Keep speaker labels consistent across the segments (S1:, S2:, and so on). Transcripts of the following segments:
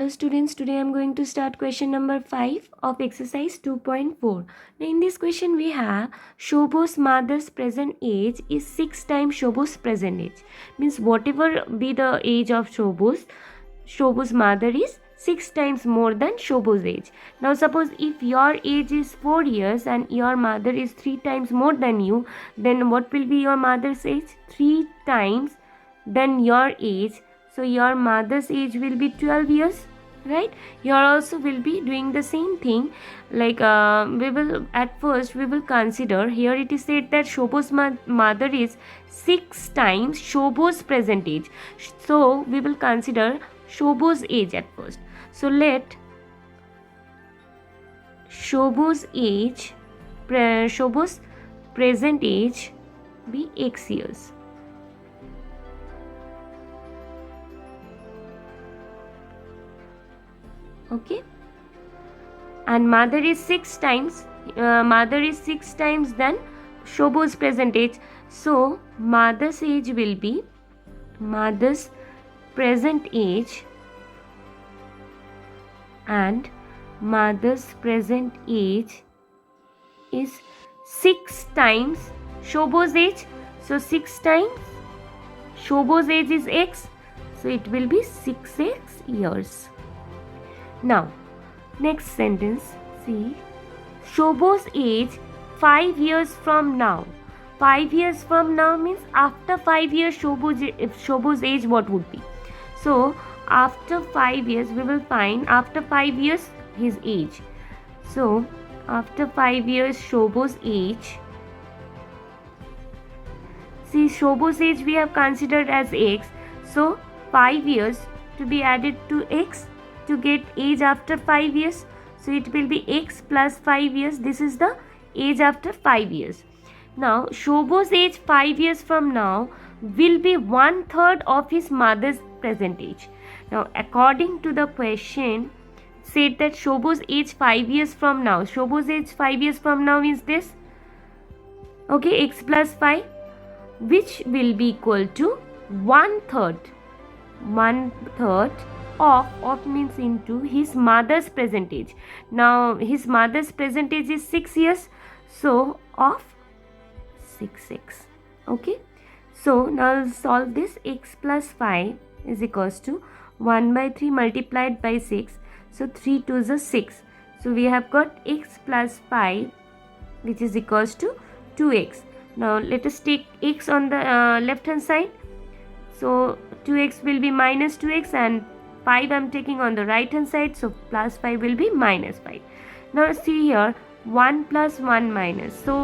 S1: Hello students, today I am going to start question number 5 of exercise 2.4. Now in this question we have Shobho's mother's present age is 6 times Shobho's present age. Means whatever be the age of Shobho's mother is 6 times more than Shobho's age. Now suppose if your age is 4 years and your mother is 3 times more than you, then what will be your mother's age? 3 times than your age. So your mother's age will be 12 years, right? You also will be doing the same thing. Like we will consider here. It is said that Shobho's mother is 6 times Shobho's present age. So we will consider Shobho's age at first. So let Shobho's present age be X years. Okay, and mother is 6 times than Shobho's present age. So mother's present age and mother's present age is 6 times Shobho's age. So 6 times Shobho's age is X, so it will be 6x years. Now, next sentence, see, Shobho's age 5 years from now. 5 years from now means after 5 years Shobho's age what would be? So, after 5 years we will find after 5 years his age. So, after 5 years Shobho's age, see Shobho's age we have considered as X. So, 5 years to be added to X to get age after 5 years. So it will be X plus 5 years. This is the age after 5 years. Now Shobho's age 5 years from now will be 1/3 of his mother's present age. Now according to the question said that Shobho's age 5 years from now. Shobho's age 5 years from now is this. Okay, X plus 5, which will be equal to 1/3. 1/3 of means into his mother's present age. Now his mother's present age is 6 years, so of 6x. Okay, so now solve this. X plus 5 is equals to 1/3 multiplied by 6, so 3 2s are 6. So we have got x plus 5 which is equals to 2x. Now let us take x on the left hand side. So 2x will be minus 2x and 5 I am taking on the right hand side, so plus 5 will be minus 5. Now see here, 1 plus 1 minus, so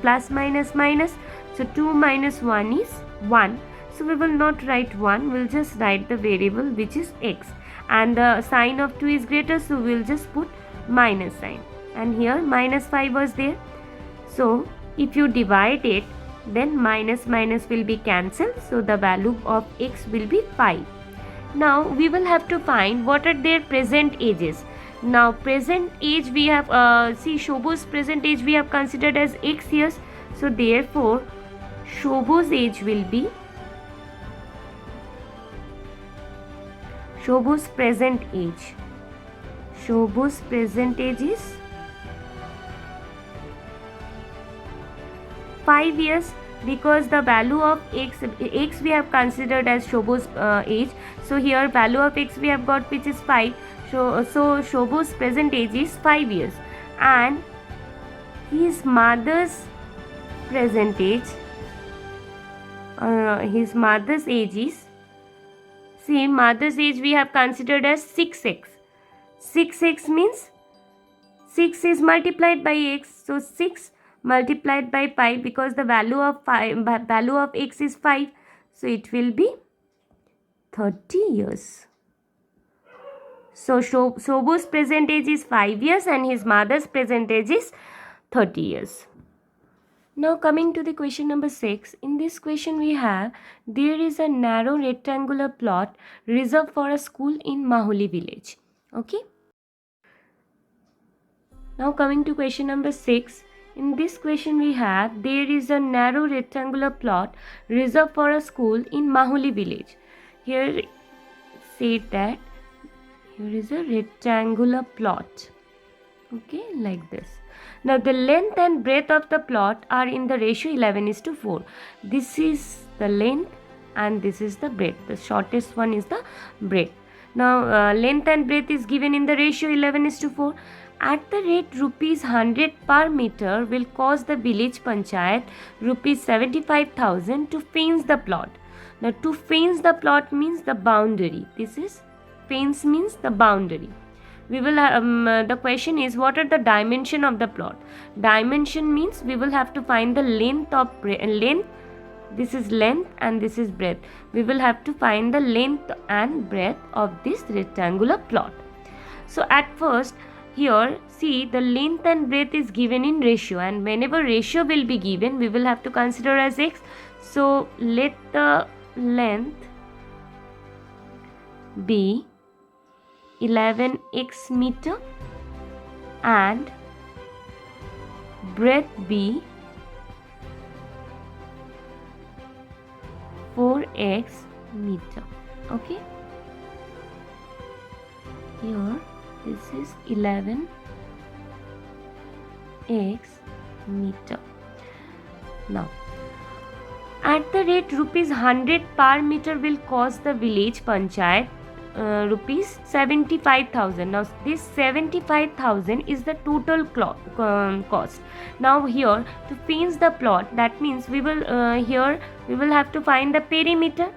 S1: plus minus minus, so 2 minus 1 is 1. So we will not write 1, we will just write the variable which is x, and the sign of 2 is greater, so we will just put minus sign, and here minus 5 was there. So if you divide it, then minus minus will be cancelled, so the value of x will be 5. Now we will have to find what are their present ages. Now present age we have see Shobho's present age we have considered as x years. So therefore Shobho's age will be Shobho's present age. Shobho's present age is 5 years, because the value of x we have considered as Shobho's age. So here value of x we have got which is 5. So Shobho's present age is 5 years, and his mother's present age his mother's age is, see, mother's age we have considered as 6x. 6x means 6 is multiplied by x, so 6 multiplied by 5, because the value of x is 5, so it will be 30 years. So Shobho's present age is 5 years and his mother's present age is 30 years. Now coming to the question number 6. In this question we have, there is a narrow rectangular plot reserved for a school in Mahuli village. Okay. Now coming to question number 6. In this question we have, there is a narrow rectangular plot reserved for a school in Mahuli village. Here said that here is a rectangular plot. Okay, like this. Now the length and breadth of the plot are in the ratio 11:4. This is the length and this is the breadth. The shortest one is the breadth. Now length and breadth is given in the ratio 11:4. At the rate rupees 100 per meter will cost the village panchayat rupees 75,000 to fence the plot. Now to fence the plot means the boundary. This is fence means the boundary. We will the question is, what are the dimension of the plot? Dimension means we will have to find the length of length. This is length and this is breadth. We will have to find the length and breadth of this rectangular plot. So at first here, see, the length and breadth is given in ratio, and whenever ratio will be given, we will have to consider as x. So let the length be 11x meter and breadth be 4x meter. Okay, here this is 11x meter. Now at the rate rupees 100 per meter will cost the village panchayat rupees 75,000. Now this 75,000 is the total cost. Now here to fence the plot, that means we will here we will have to find the perimeter,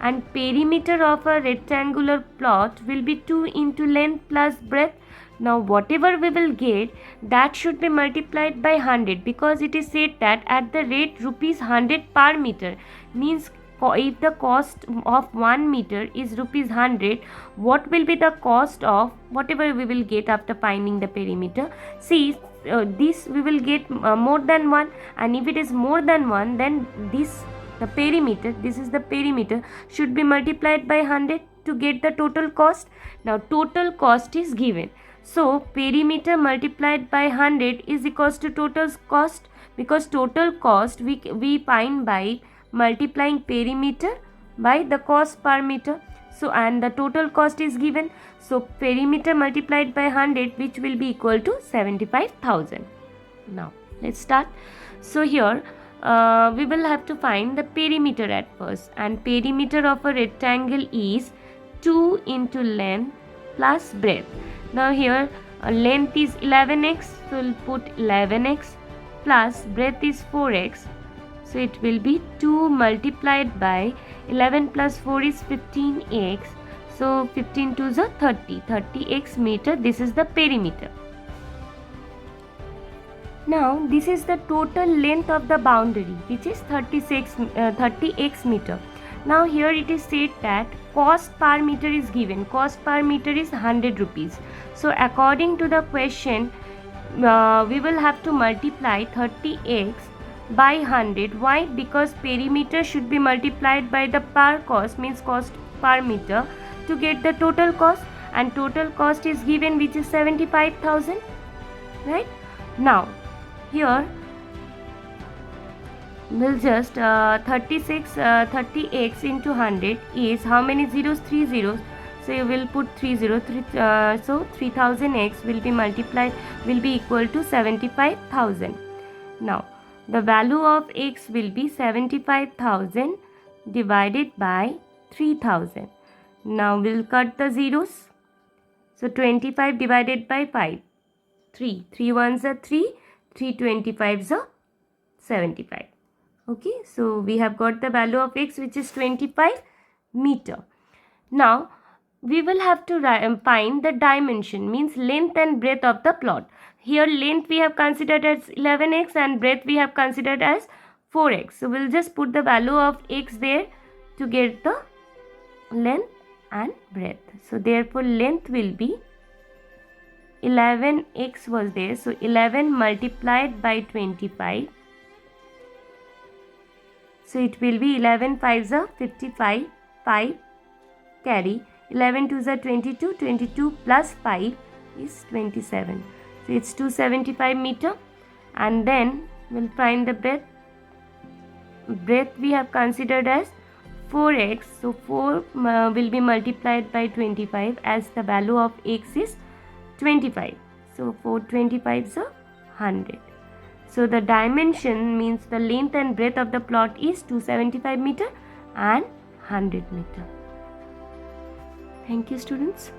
S1: and perimeter of a rectangular plot will be 2 into length plus breadth. Now whatever we will get, that should be multiplied by 100, because it is said that at the rate rupees 100 per meter, means if the cost of 1 meter is rupees 100, what will be the cost of whatever we will get after finding the perimeter? See, this we will get more than 1, and if it is more than 1, then the perimeter, this is the perimeter, should be multiplied by 100 to get the total cost. Now total cost is given, so perimeter multiplied by 100 is equals to total cost, because total cost we find by multiplying perimeter by the cost per meter. So and the total cost is given, so perimeter multiplied by 100, which will be equal to 75,000. Now let's start. So here we will have to find the perimeter at first, and perimeter of a rectangle is 2 into length plus breadth. Now here length is 11x, so we'll put 11x, plus breadth is 4x, so it will be 2 multiplied by 11 plus 4 is 15x, so 15 to the 30x meter. This is the perimeter. Now this is the total length of the boundary, which is 30x meter. Now here it is said that cost per meter is given. Cost per meter is 100 rupees. So according to the question, we will have to multiply 30x by 100. Why? Because perimeter should be multiplied by the per cost, means cost per meter, to get the total cost, and total cost is given, which is 75,000, right? Now here we'll just 30x into 100 is how many zeros? 3 zeros. So you will put 3 0, so 3000x will be multiplied, will be equal to 75,000. Now the value of x will be 75,000 divided by 3000. Now we'll cut the zeros. So 25 divided by 5, 3 ones are 3, 3 25s are 75. Okay, so we have got the value of x, which is 25 meter. Now we will have to find the dimension, means length and breadth of the plot. Here length we have considered as 11x and breadth we have considered as 4x. So we'll just put the value of x there to get the length and breadth. So therefore length will be 11x was there, so 11 multiplied by 25. So it will be 11 5s are 55, 5 carry, 11 2s are 22, 22 plus 5 is 27. So it's 275 meter, and then we'll find the breadth. Breadth we have considered as 4x, so 4 will be multiplied by 25 as the value of x is 25. So 4 25s are 100. So the dimension means the length and breadth of the plot is 275 meter and 100 meter. Thank you, students.